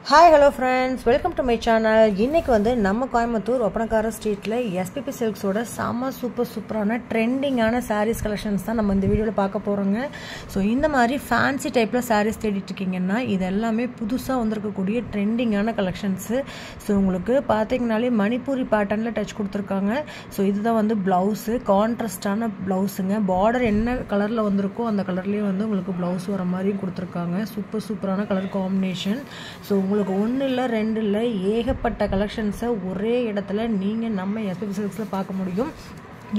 Hi, hello friends, welcome to my channel. இன்னைக்கு வந்து நம்ம கோயம்புத்தூர் ஒப்பனக்கார ஸ்ட்ரீட்ல SPP Silksோட செம சூப்பரான ட்ரெண்டிங்கான sarees கலெக்ஷன்ஸ் தான் நம்ம இந்த வீடியோல பார்க்க போறோங்க. சோ இந்த மாதிரி ஃபேன்சி டைப்ல sarees தேடிட்டு இருக்கீங்கன்னா இது எல்லாமே புதுசா வந்திருக்க கூடிய ட்ரெண்டிங்கான கலெக்ஷன்ஸ். சோ உங்களுக்கு பாத்தீங்கனாலே மணிப்பூரி பேட்டர்ன்ல டச் கொடுத்திருக்காங்க. சோ இதுதான் வந்து ப்лауஸ், கான்ட்ராஸ்டான ப்лауஸ்ங்க. பார்டர் என்ன கலர்ல வந்திருக்கோ அந்த கலர்லயே வந்து உங்களுக்கு ப்лауஸ் வர மாதிரி கொடுத்திருக்காங்க. சூப்பரான கலர் காம்பினேஷன். சோ உங்களுக்கு ஒன்னு இல்ல ரெண்டு இல்ல ஏகப்பட்ட கலெக்ஷன்ஸை ஒரே இடத்துல நீங்க நம்ம SPP Silksல பார்க்க முடியும்.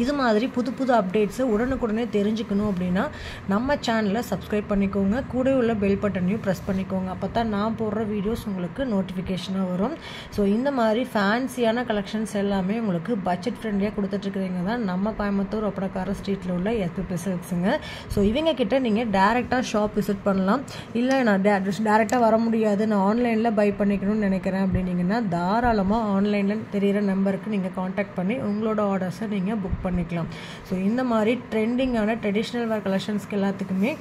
இது மாதிரி புது அப்டேட்ஸ் உடனுக்குடனே தெரிஞ்சுக்கணும் அப்படின்னா நம்ம சேனலை சப்ஸ்கிரைப் பண்ணிக்கோங்க. கூட உள்ள பெல் பட்டனையும் ப்ரெஸ் பண்ணிக்கோங்க. அப்பதான் நான் போடுற வீடியோஸ் உங்களுக்கு நோட்டிஃபிகேஷனாக வரும். ஸோ இந்த மாதிரி ஃபேன்சியான கலெக்ஷன்ஸ் எல்லாமே உங்களுக்கு பட்ஜெட் ஃப்ரெண்ட்லியாக கொடுத்துட்டு இருக்கிறவங்க தான் நம்ம கோயம்புத்தூர் ஒப்பனக்கார ஸ்ட்ரீட்டில் உள்ள SPP Silksங்க. ஸோ இவங்க கிட்ட நீங்கள் டேரெக்டாக ஷாப் விசிட் பண்ணலாம். இல்லை நான் டேரெக்டாக வர முடியாது, நான் ஆன்லைனில் பை பண்ணிக்கணும்னு நினைக்கிறேன் அப்படின்னீங்கன்னா தாராளமாக ஆன்லைனில் தெரிகிற நம்பருக்கு நீங்கள் காண்டாக்ட் பண்ணி உங்களோட ஆர்டர்ஸை நீங்கள் புக் பண்ணிக்கலாம். ஸோ இந்த மாதிரி ட்ரெண்டிங்கான ட்ரெடிஷ்னல் வேர் கலெக்ஷன்ஸ்க்கு எல்லாத்துக்குமே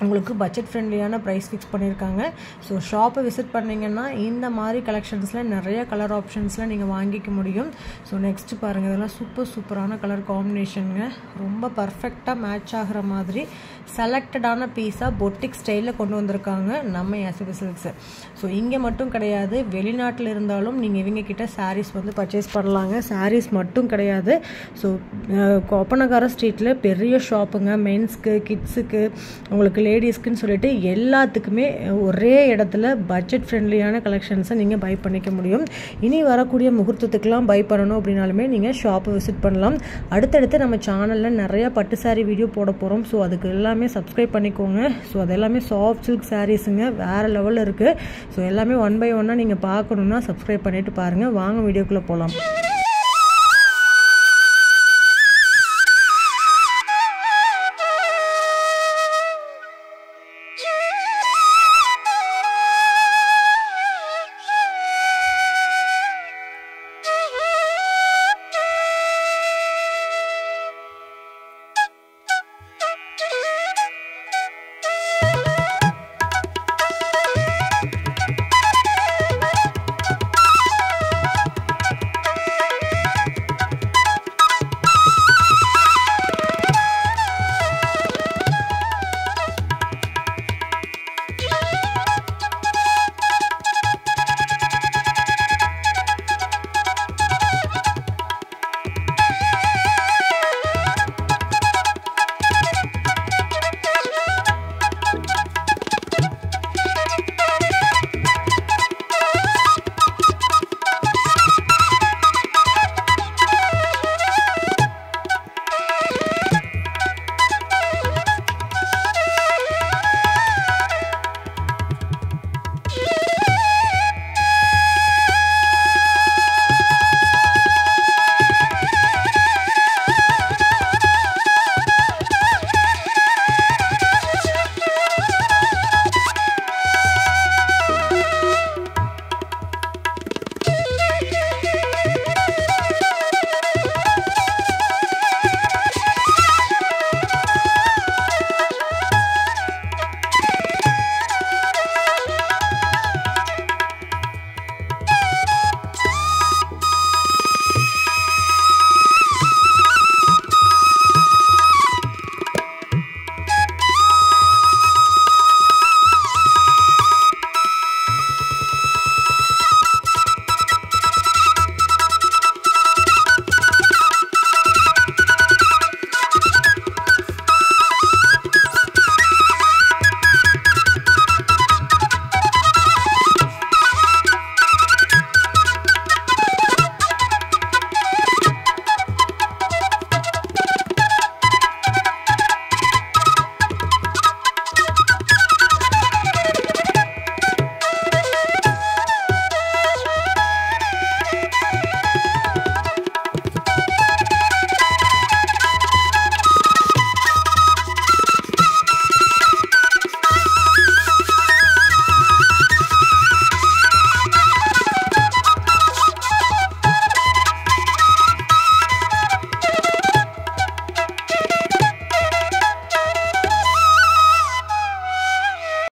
உங்களுக்கு பட்ஜெட் ஃப்ரெண்ட்லியான ப்ரைஸ் ஃபிக்ஸ் பண்ணியிருக்காங்க. ஸோ ஷாப்பை விசிட் பண்ணிங்கன்னா இந்த மாதிரி கலெக்ஷன்ஸில் நிறைய கலர் ஆப்ஷன்ஸில் நீங்கள் வாங்கிக்க முடியும். ஸோ நெக்ஸ்ட் பாருங்கள், இதெல்லாம் சூப்பரான கலர் காம்பினேஷனுங்க. ரொம்ப பர்ஃபெக்டாக மேட்ச் ஆகிற மாதிரி செலக்டடான பீஸாக பொட்டிக் ஸ்டைலில் கொண்டு வந்திருக்காங்க நம்ம SPP Silks. ஸோ இங்கே மட்டும் கிடையாது, வெளிநாட்டில் இருந்தாலும் நீங்கள் இவங்க கிட்ட சாரீஸ் வந்து பர்ச்சேஸ் பண்ணலாங்க. சாரீஸ் மட்டும் கிடையாது, ஸோ ஒப்பனக்கார ஸ்ட்ரீட்டில் பெரிய ஷாப்புங்க. மென்ஸ்க்கு, கிட்ஸுக்கு, உங்களுக்கு லேடிஸ்க்குன்னு சொல்லிட்டு எல்லாத்துக்குமே ஒரே இடத்துல பட்ஜெட் ஃப்ரெண்ட்லியான கலெக்ஷன்ஸை நீங்கள் பை பண்ணிக்க முடியும். இனி வரக்கூடிய முகூர்த்தத்துக்கெலாம் பை பண்ணணும் அப்படின்னாலுமே நீங்கள் ஷாப்பை விசிட் பண்ணலாம். அடுத்தடுத்து நம்ம சேனலில் நிறையா பட்டு சாரீ வீடியோ போட போகிறோம். ஸோ அதுக்கு எல்லாமே சப்ஸ்கிரைப் பண்ணிக்கோங்க. ஸோ அது எல்லாமே சாஃப்ட் சில்க் சாரீஸுங்க, வேறு லெவலில் இருக்குது. ஸோ எல்லாமே 1 by 1 நீங்கள் பார்க்கணுன்னா சப்ஸ்கிரைப் பண்ணிவிட்டு பாருங்கள். வாங்க வீடியோக்குள்ளே போகலாம்.